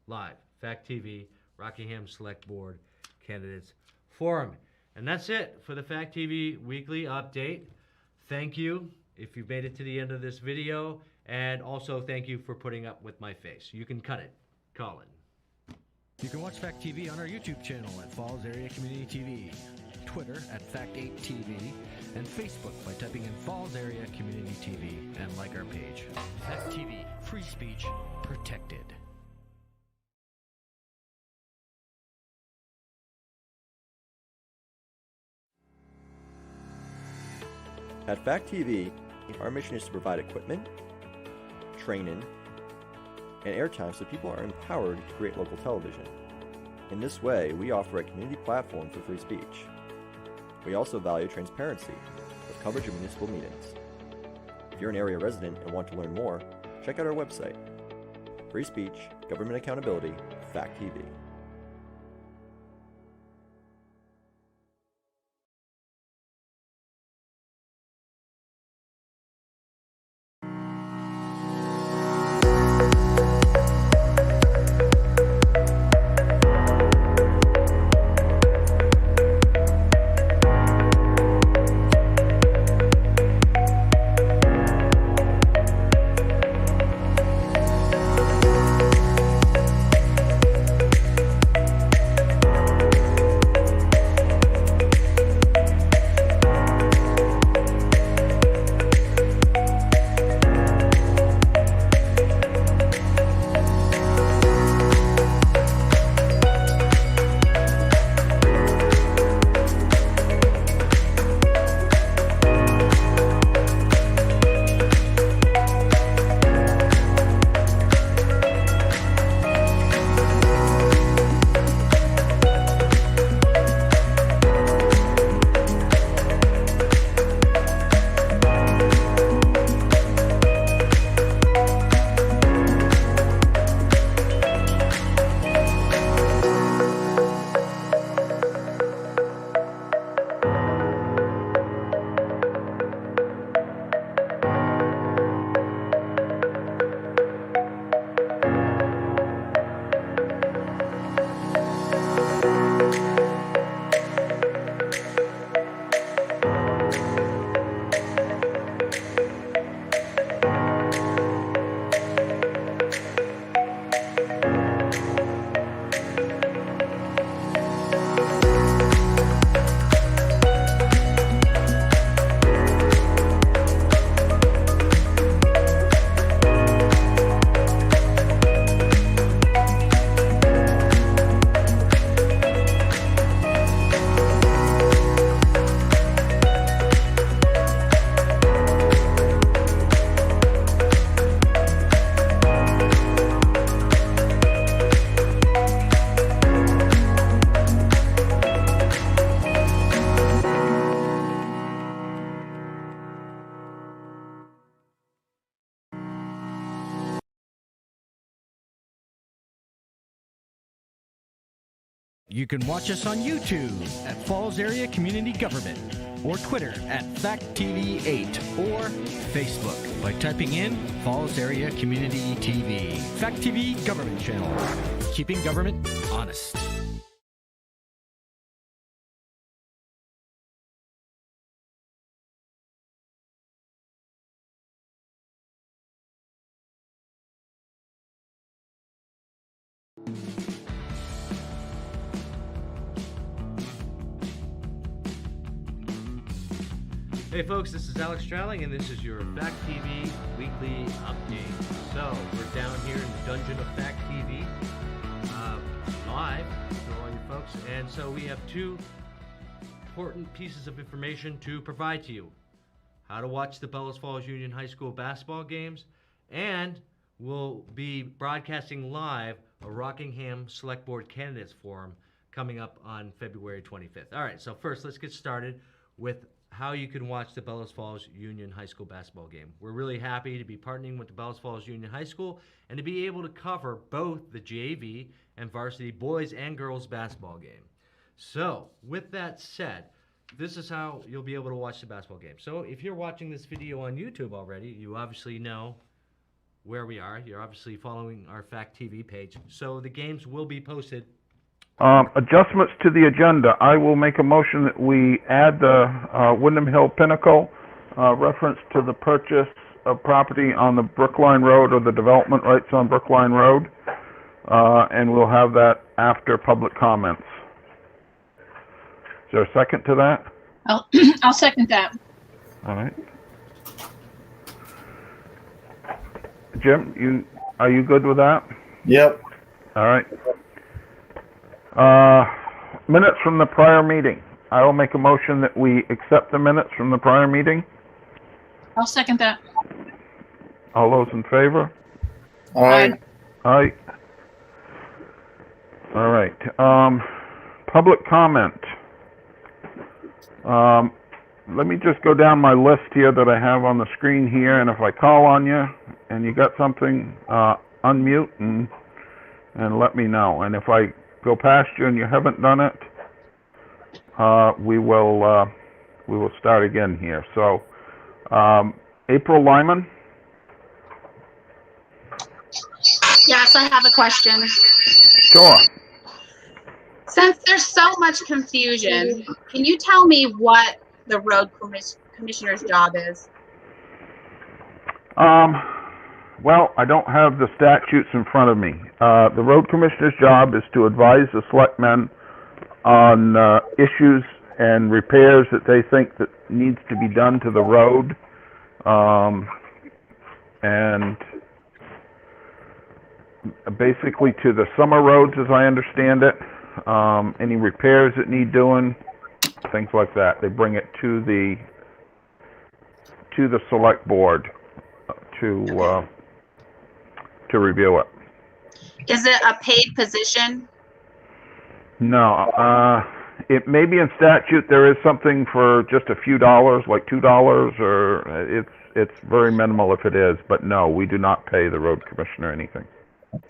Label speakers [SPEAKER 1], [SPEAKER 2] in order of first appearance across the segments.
[SPEAKER 1] live. Fact TV, Rockingham Select Board Candidates Forum. And that's it for the Fact TV weekly update. Thank you if you've made it to the end of this video, and also thank you for putting up with my face. You can cut it. Colin.
[SPEAKER 2] You can watch Fact TV on our YouTube channel at Falls Area Community TV, Twitter at Fact8TV, and Facebook by typing in Falls Area Community TV and like our page. Fact TV, free speech protected.
[SPEAKER 3] At Fact TV, our mission is to provide equipment, training, and airtime so people are empowered to create local television. In this way, we offer a community platform for free speech. We also value transparency with coverage of municipal meetings. If you're an area resident and want to learn more, check out our website. Free speech, government accountability, Fact TV.
[SPEAKER 2] You can watch us on YouTube at Falls Area Community Government, or Twitter at FactTV8, or Facebook by typing in Falls Area Community TV. Fact TV Government Channel, keeping government honest.
[SPEAKER 1] Hey folks, this is Alex Strouling, and this is your Fact TV weekly update. So, we're down here in the dungeon of Fact TV, live for all you folks, and so we have two important pieces of information to provide to you. How to watch the Bellows Falls Union High School basketball games, and we'll be broadcasting live a Rockingham Select Board Candidates Forum coming up on February 25th. All right, so first let's get started with how you can watch the Bellows Falls Union High School basketball game. We're really happy to be partnering with the Bellows Falls Union High School and to be able to cover both the JV and varsity boys and girls basketball game. So, with that said, this is how you'll be able to watch the basketball game. So, if you're watching this video on YouTube already, you obviously know where we are. You're obviously following our Fact TV page. So the games will be posted.
[SPEAKER 4] Adjustments to the agenda. I will make a motion that we add the Wyndham Hill Pinnacle reference to the purchase of property on the Brookline Road or the development rights on Brookline Road, and we'll have that after public comments. Is there a second to that?
[SPEAKER 5] I'll second that.
[SPEAKER 4] All right. Jim, are you good with that?
[SPEAKER 6] Yep.
[SPEAKER 4] All right. Minutes from the prior meeting. I will make a motion that we accept the minutes from the prior meeting.
[SPEAKER 5] I'll second that.
[SPEAKER 4] All those in favor?
[SPEAKER 6] Aye.
[SPEAKER 4] Aye. All right. Public comment. Let me just go down my list here that I have on the screen here, and if I call on you and you got something, unmute and let me know. And if I go past you and you haven't done it, we will start again here. So, April Lyman.
[SPEAKER 7] Yes, I have a question.
[SPEAKER 4] Sure.
[SPEAKER 7] Since there's so much confusion, can you tell me what the road commissioner's job is?
[SPEAKER 4] Well, I don't have the statutes in front of me. The road commissioner's job is to advise the selectmen on issues and repairs that they think that needs to be done to the road, and basically to the summer roads, as I understand it. Any repairs that need doing, things like that. They bring it to the select board to review it.
[SPEAKER 7] Is it a paid position?
[SPEAKER 4] No, it may be in statute. There is something for just a few dollars, like $2, or it's very minimal if it is. But no, we do not pay the road commissioner anything.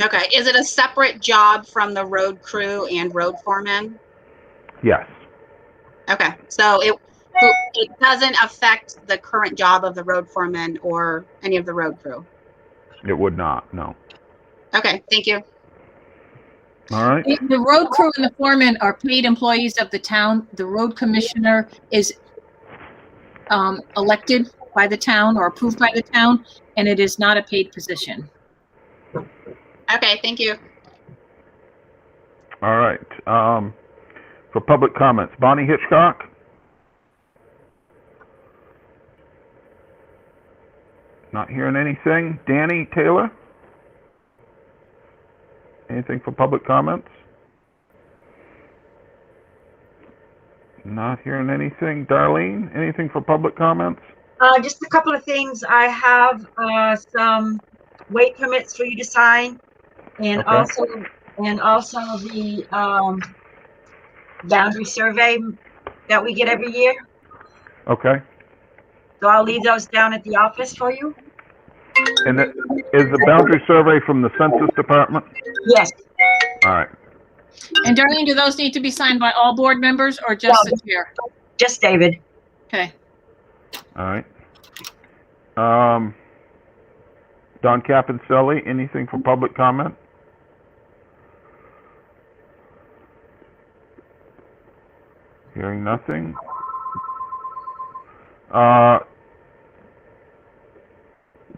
[SPEAKER 7] Okay. Is it a separate job from the road crew and road foreman?
[SPEAKER 4] Yes.
[SPEAKER 7] Okay. So it doesn't affect the current job of the road foreman or any of the road crew?
[SPEAKER 4] It would not, no.
[SPEAKER 7] Okay. Thank you.
[SPEAKER 4] All right.
[SPEAKER 5] The road crew and the foreman are paid employees of the town. The road commissioner is elected by the town or approved by the town, and it is not a paid position.
[SPEAKER 7] Okay. Thank you.
[SPEAKER 4] All right. For public comments, Bonnie Hitchcock? Not hearing anything. Danny Taylor? Anything for public comments? Not hearing anything. Darlene, anything for public comments?
[SPEAKER 8] Just a couple of things. I have some weight permits for you to sign, and
[SPEAKER 4] Okay.
[SPEAKER 8] also the boundary survey that we get every year.
[SPEAKER 4] Okay.
[SPEAKER 8] So I'll leave those down at the office for you.
[SPEAKER 4] And is the boundary survey from the Census Department?
[SPEAKER 8] Yes.
[SPEAKER 4] All right.
[SPEAKER 5] And Darlene, do those need to be signed by all board members or just the chair?
[SPEAKER 8] Just David.
[SPEAKER 5] Okay.
[SPEAKER 4] All right. Don Caponcelli, anything for public comment? Hearing nothing.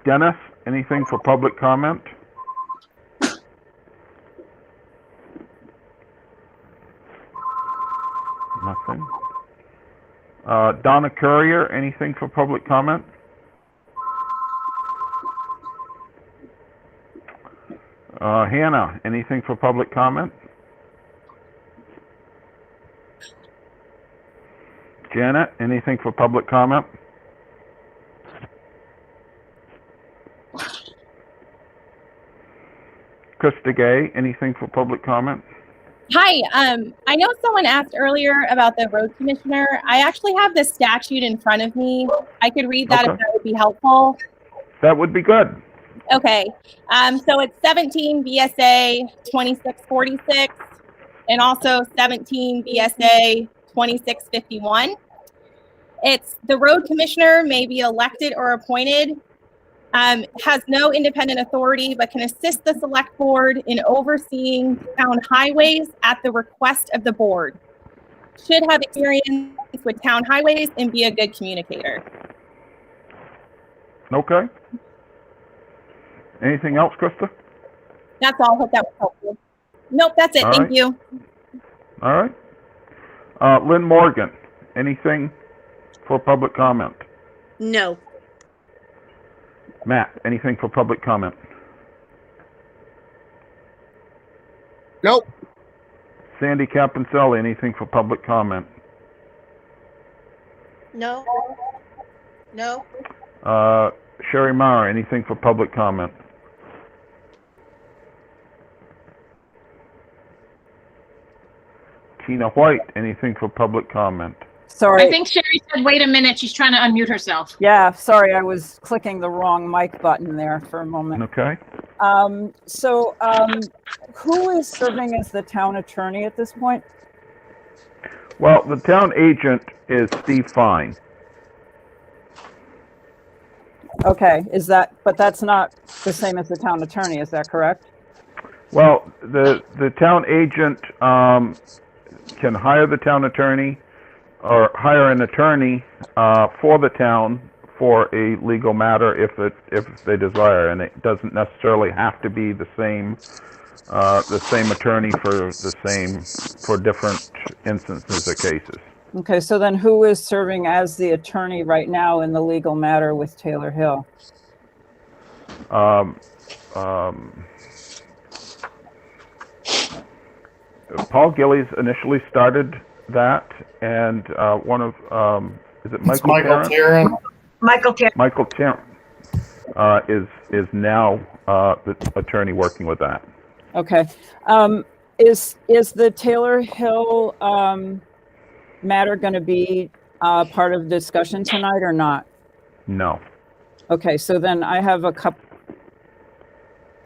[SPEAKER 4] Dennis, anything for public comment? Nothing. Donna Courier, anything for public comment? Hannah, anything for public comment? Janet, anything for public comment? Krista Gay, anything for public comment?
[SPEAKER 9] Hi, I know someone asked earlier about the road commissioner. I actually have the statute in front of me. I could read that if that would be helpful.
[SPEAKER 4] That would be good.
[SPEAKER 9] Okay, so it's 17 VSA 2646 and also 17 VSA 2651. It's the road commissioner may be elected or appointed has no independent authority, but can assist the select board in overseeing town highways at the request of the board. Should have experience with town highways and be a good communicator.
[SPEAKER 4] Okay. Anything else, Krista?
[SPEAKER 9] That's all. Hope that was helpful. Nope, that's it.
[SPEAKER 4] All
[SPEAKER 9] Thank
[SPEAKER 4] right.
[SPEAKER 9] you.
[SPEAKER 4] All right. Lynn Morgan, anything for public comment?
[SPEAKER 6] No.
[SPEAKER 4] Matt, anything for public comment?
[SPEAKER 10] Nope.
[SPEAKER 4] Sandy Caponcelli, anything for public comment?
[SPEAKER 6] No. No.
[SPEAKER 4] Sherry Maurer, anything for public comment? Tina White, anything for public comment?
[SPEAKER 5] I
[SPEAKER 11] Sorry.
[SPEAKER 5] think Sherry said, wait a minute, she's trying to unmute herself.
[SPEAKER 11] Yeah, sorry, I was clicking the wrong mic button there for a moment.
[SPEAKER 4] Okay.
[SPEAKER 11] Who is serving as the town attorney at this point?
[SPEAKER 4] Well, the town agent is Steve Fine.
[SPEAKER 11] Okay, but that's not the same as the town attorney, is that correct?
[SPEAKER 4] Well, the town agent can hire the town attorney or hire an attorney for the town for a legal matter if they desire, and it doesn't necessarily have to be the same attorney for different instances or cases.
[SPEAKER 11] Okay, so then who is serving as the attorney right now in the legal matter with Taylor Hill?
[SPEAKER 4] Paul Gillies initially started that, and one of is it Michael Tarrant?
[SPEAKER 8] Michael Terry.
[SPEAKER 4] Michael Tarrant is now the attorney working with that.
[SPEAKER 11] Okay, is the Taylor Hill matter going to be part of the discussion tonight or not?
[SPEAKER 4] No.
[SPEAKER 11] Okay, so then I have a couple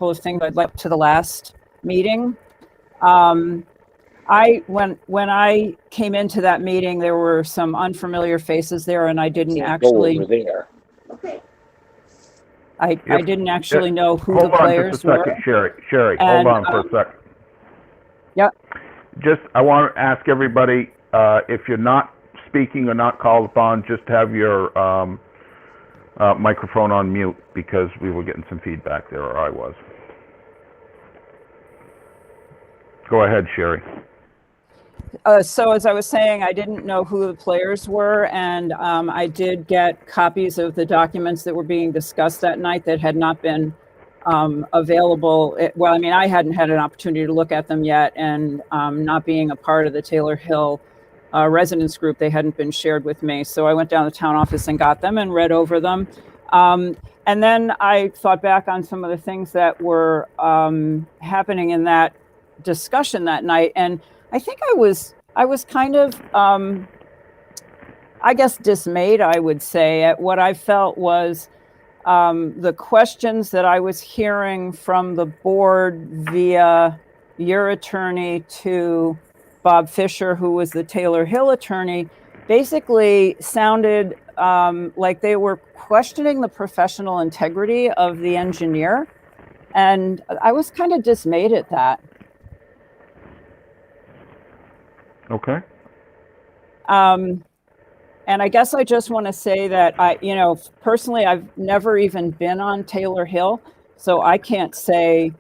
[SPEAKER 11] of things I'd like to the last meeting. When I came into that meeting, there were some unfamiliar faces there, and I didn't actually.
[SPEAKER 10] Go over there.
[SPEAKER 11] I didn't actually know who
[SPEAKER 4] Hold
[SPEAKER 11] the players
[SPEAKER 4] on just a second,
[SPEAKER 11] were.
[SPEAKER 4] Sherry,
[SPEAKER 11] And,
[SPEAKER 4] hold on for a second.
[SPEAKER 11] Yep.
[SPEAKER 4] I want to ask everybody, if you're not speaking or not called upon, just have your microphone on mute, because we were getting some feedback there, or I was. Go ahead, Sherry.
[SPEAKER 11] So as I was saying, I didn't know who the players were, and I did get copies of the documents that were being discussed that night that had not been available. Well, I mean, I hadn't had an opportunity to look at them yet, and not being a part of the Taylor Hill residence group, they hadn't been shared with me. So I went down to the town office and got them and read over them. And then I thought back on some of the things that were happening in that discussion that night, and I think I was kind of, I guess, dismayed, I would say, at what I felt was the questions that I was hearing from the board via your attorney to Bob Fisher, who was the Taylor Hill attorney, basically sounded like they were questioning the professional integrity of the engineer. And I was kind of dismayed at that.
[SPEAKER 4] Okay.
[SPEAKER 11] And I guess I just want to say that personally, I've never even been on Taylor Hill, so I can't say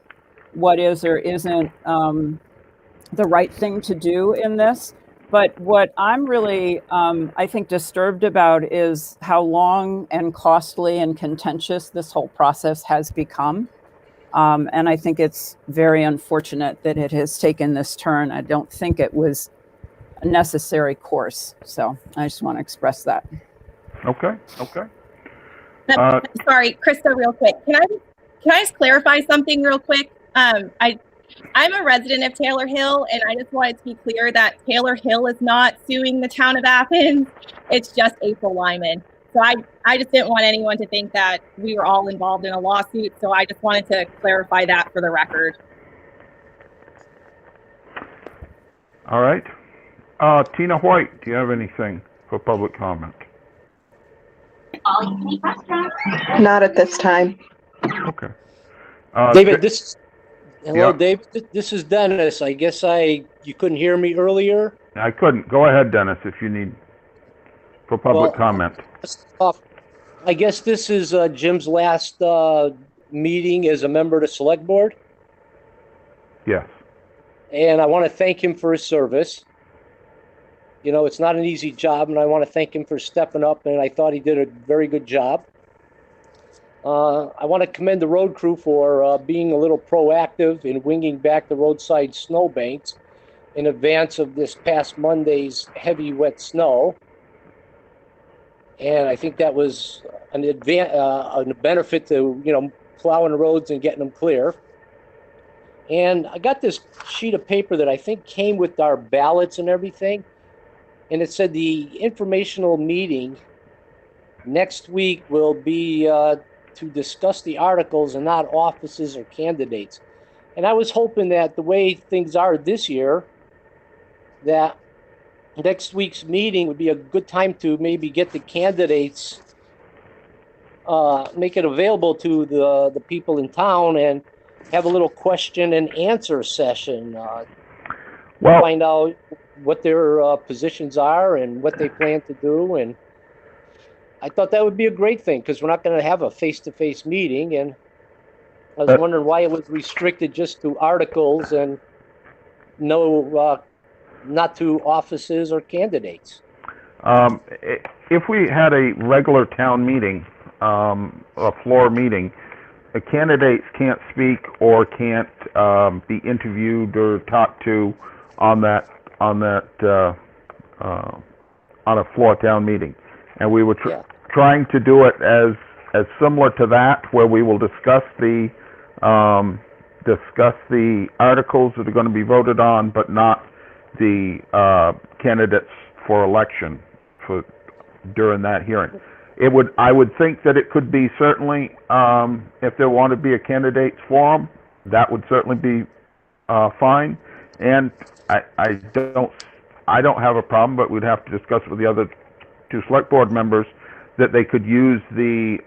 [SPEAKER 11] what is or isn't the right thing to do in this. But what I'm really, I think, disturbed about is how long and costly and contentious this whole process has become. And I think it's very unfortunate that it has taken this turn. I don't think it was a necessary course. So I just want to express that.
[SPEAKER 4] Okay.
[SPEAKER 9] Sorry, Krista, real quick. Can I just clarify something real quick? I'm a resident of Taylor Hill, and I just wanted to be clear that Taylor Hill is not suing the town of Athens. It's just April Lyman. So I just didn't want anyone to think that we were all involved in a lawsuit. So I just wanted to clarify that for the record.
[SPEAKER 4] All right. Tina White, do you have anything for public comment?
[SPEAKER 6] Not at this time.
[SPEAKER 4] Okay.
[SPEAKER 10] David, hello,
[SPEAKER 4] Yeah.
[SPEAKER 10] David. This is Dennis. I guess you couldn't hear me earlier.
[SPEAKER 4] I couldn't. Go ahead, Dennis, if you need for public comment.
[SPEAKER 10] I guess this is Jim's last meeting as a member of the select board,
[SPEAKER 4] Yes.
[SPEAKER 10] and I want to thank him for his service. You know, it's not an easy job, and I want to thank him for stepping up, and I thought he did a very good job. I want to commend the road crew for being a little proactive in winging back the roadside snowbanks in advance of this past Monday's heavy, wet snow. And I think that was a benefit to, plowing the roads and getting them clear. And I got this sheet of paper that I think came with our ballots and everything. And it said the informational meeting next week will be to discuss the articles and not offices or candidates. And I was hoping that the way things are this year, that next week's meeting would be a good time to maybe get the candidates, make it available to the people in town and have a little question and answer session. Find out what their positions are and what they plan to do. And I thought that would be a great thing because we're not going to have a face-to-face meeting. And I was wondering why it was restricted just to articles and not to offices or candidates.
[SPEAKER 4] If we had a regular town meeting, a floor meeting, the candidates can't speak or can't be interviewed or talked to on a floor town meeting, and we were trying to do it as similar to that, where we will discuss the articles that are going to be voted on, but not the candidates for election during that hearing. I would think that it could be certainly, if there wanted to be a candidates forum, that would certainly be fine. And I don't have a problem, but we'd have to discuss with the other two select board members that they could use the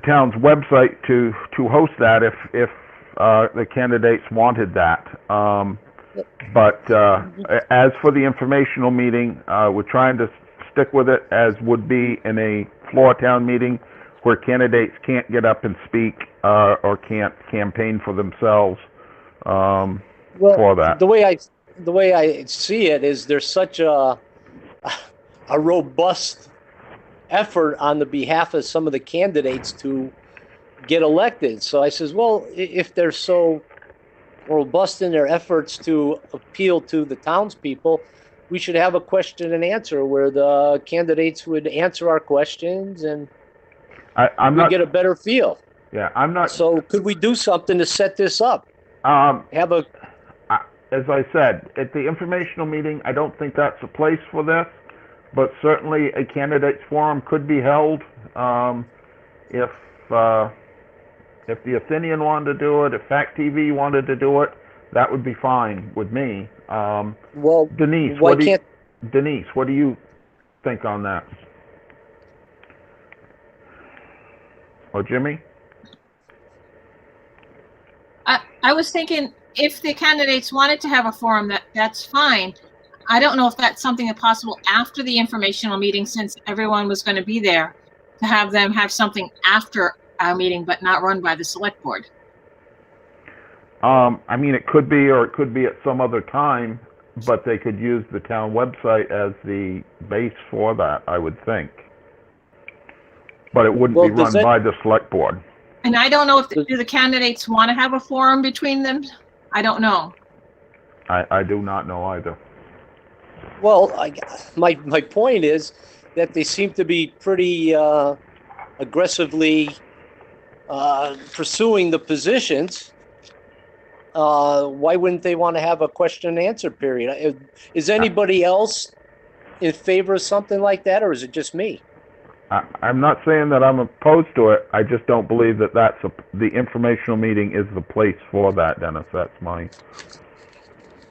[SPEAKER 4] town's website to host that if the candidates wanted that. But as for the informational meeting, we're trying to stick with it as would be in a floor town meeting where candidates can't get up and speak or can't campaign for themselves for that.
[SPEAKER 10] The way I see it is there's such a robust effort on the behalf of some of the candidates to get elected. So I says, well, if they're so robust in their efforts to appeal to the townspeople, we should have a question and answer where the candidates would answer our questions and we get a better feel.
[SPEAKER 4] Yeah, I'm not.
[SPEAKER 10] So could we do something to set this up?
[SPEAKER 4] As I said, at the informational meeting, I don't think that's a place for this, but certainly a candidates forum could be held if the Athenian wanted to do it, if Fact TV wanted to do it, that would be fine with me.
[SPEAKER 10] Well,
[SPEAKER 4] Denise, what do you think on that? Or Jimmy?
[SPEAKER 5] I was thinking if the candidates wanted to have a forum, that's fine. I don't know if that's something that's possible after the informational meeting, since everyone was going to be there, to have them have something after our meeting, but not run by the select board.
[SPEAKER 4] I mean, it could be, or it could be at some other time, but they could use the town website as the base for that, I would think. But it wouldn't be run by the select board.
[SPEAKER 5] And I don't know do the candidates want to have a forum between them? I don't know.
[SPEAKER 4] I do not know either.
[SPEAKER 10] Well, my point is that they seem to be pretty aggressively pursuing the positions. Why wouldn't they want to have a question and answer period? Is anybody else in favor of something like that, or is it just me?
[SPEAKER 4] I'm not saying that I'm opposed to it. I just don't believe that the informational meeting is the place for that, Dennis. That's my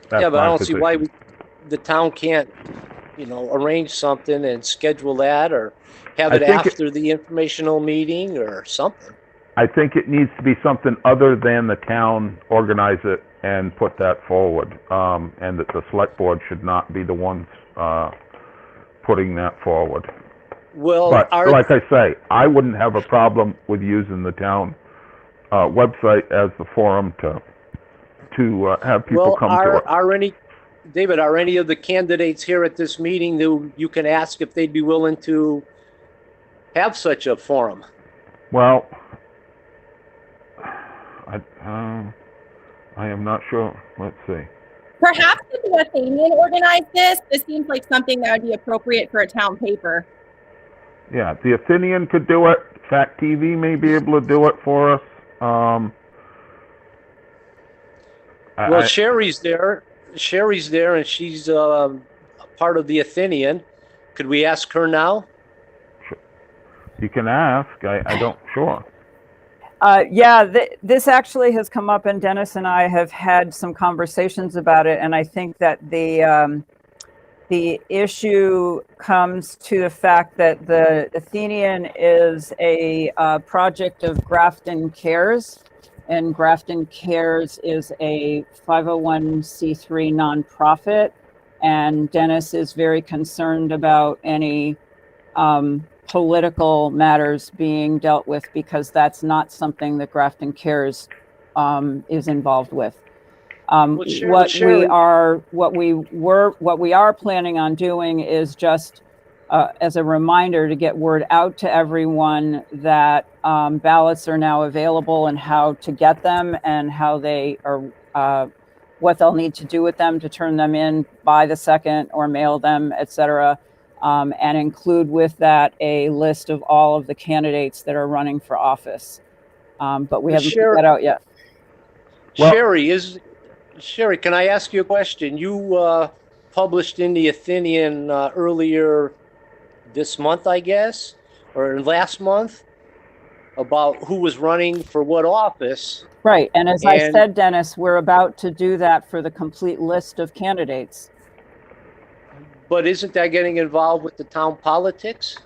[SPEAKER 10] but I don't see why the town can't, arrange something and schedule that, or have
[SPEAKER 4] I
[SPEAKER 10] it
[SPEAKER 4] think
[SPEAKER 10] after the informational meeting or something.
[SPEAKER 4] I think it needs to be something other than the town organize it and put that forward, and that the select board should not be the ones putting that forward.
[SPEAKER 10] Well,
[SPEAKER 4] But like I say, I wouldn't have a problem with using the town website as the forum to have people come to it.
[SPEAKER 10] David, are any of the candidates here at this meeting that you can ask if they'd be willing to have such a forum?
[SPEAKER 4] Well, I am not sure. Let's see.
[SPEAKER 9] Perhaps if the Athenian organized this seems like something that would be appropriate for a town paper.
[SPEAKER 4] Yeah, the Athenian could do it. Fact TV may be able to do it for us.
[SPEAKER 10] Well, Sherry's there, and she's part of the Athenian. Could we ask her now?
[SPEAKER 4] You can ask. I don't. Sure.
[SPEAKER 11] This actually has come up, and Dennis and I have had some conversations about it, and I think that the issue comes to the fact that the Athenian is a project of Grafton Cares, and Grafton Cares is a 501c3 nonprofit, and Dennis is very concerned about any political matters being dealt with, because that's not something that Grafton Cares is involved with. What we are planning on doing is just as a reminder to get word out to everyone that ballots are now available, and how to get them, and how they are, what they'll need to do with them to turn them in by the 2nd or mail them, etc. And include with that a list of all of the candidates that are running for office. But we haven't put that out yet.
[SPEAKER 10] Sherry, can I ask you a question? You published in the Athenian earlier this month, I guess, or last month, about who was running for what office.
[SPEAKER 11] Right, and as I said, Dennis, we're about to do that for the complete list of candidates.
[SPEAKER 10] But isn't that getting involved with the town politics?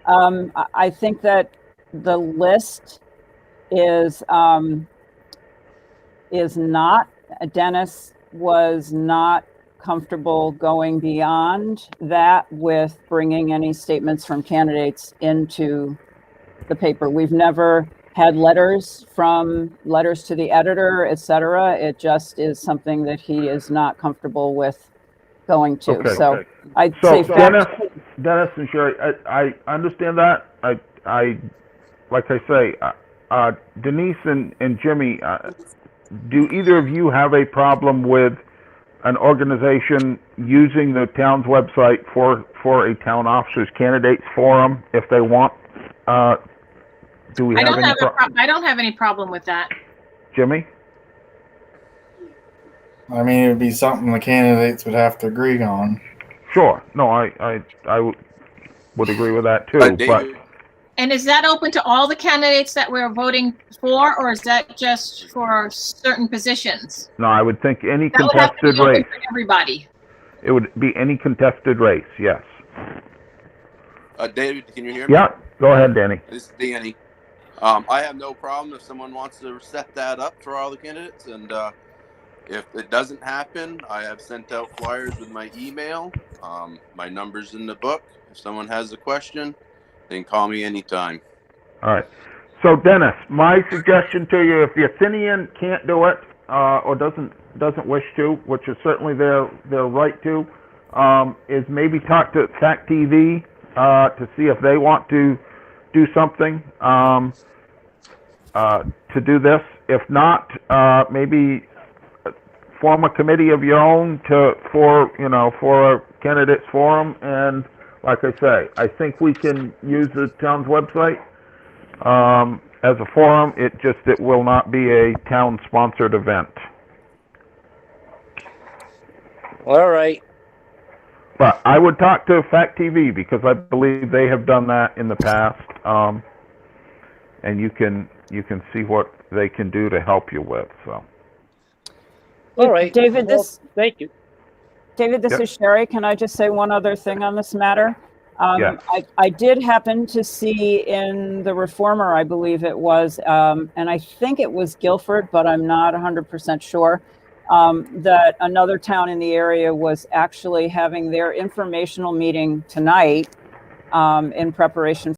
[SPEAKER 11] I think that the list is not. Dennis was not comfortable going beyond that with bringing any statements from candidates into the paper. We've never had letters to the editor, etc. It just is something that he is not comfortable with going to.
[SPEAKER 4] Okay.
[SPEAKER 11] So I'd
[SPEAKER 4] So
[SPEAKER 11] say
[SPEAKER 4] Dennis and Sherry, I understand that. I like I say, Denise and Jimmy, do either of you have a problem with an organization using the town's website for a town officers candidates forum if they want? Do we have any
[SPEAKER 5] I don't have any problem with that.
[SPEAKER 4] Jimmy?
[SPEAKER 12] I mean, it would be something the candidates would have to agree on.
[SPEAKER 4] Sure. No, I would agree with that too. But
[SPEAKER 5] And is that open to all the candidates that we're voting for, or is that just for certain positions?
[SPEAKER 4] no, I would think any
[SPEAKER 5] That would have to
[SPEAKER 4] contested
[SPEAKER 5] be open
[SPEAKER 4] race.
[SPEAKER 5] for everybody.
[SPEAKER 4] It would be any contested race. Yes.
[SPEAKER 13] David, can you hear me?
[SPEAKER 4] Yeah. Go ahead, Danny.
[SPEAKER 13] This is Danny. I have no problem if someone wants to set that up for all the candidates, and if it doesn't happen, I have sent out flyers with my email. My number's in the book. If someone has a question, they can call me anytime.
[SPEAKER 4] All right. So, Dennis, my suggestion to you, if the Athenian can't do it or doesn't wish to, which is certainly their right to, is maybe talk to Fact TV to see if they want to do something to do this. If not, maybe form a committee of your own for a candidates forum. And like I say, I think we can use the town's website as a forum. It will not be a town sponsored event.
[SPEAKER 10] All right.
[SPEAKER 4] But I would talk to Fact TV because I believe they have done that in the past, and you can see what they can do to help you with. So.
[SPEAKER 10] All right,
[SPEAKER 11] David,
[SPEAKER 10] thank you.
[SPEAKER 11] David, this
[SPEAKER 4] Yep.
[SPEAKER 11] is Sherry. Can I just say one other thing on this matter?
[SPEAKER 4] Yes.
[SPEAKER 11] I did happen to see in the Reformer, I believe it was, and I think it was Guilford, but I'm not 100% sure, that another town in the area was actually having their informational meeting tonight in preparation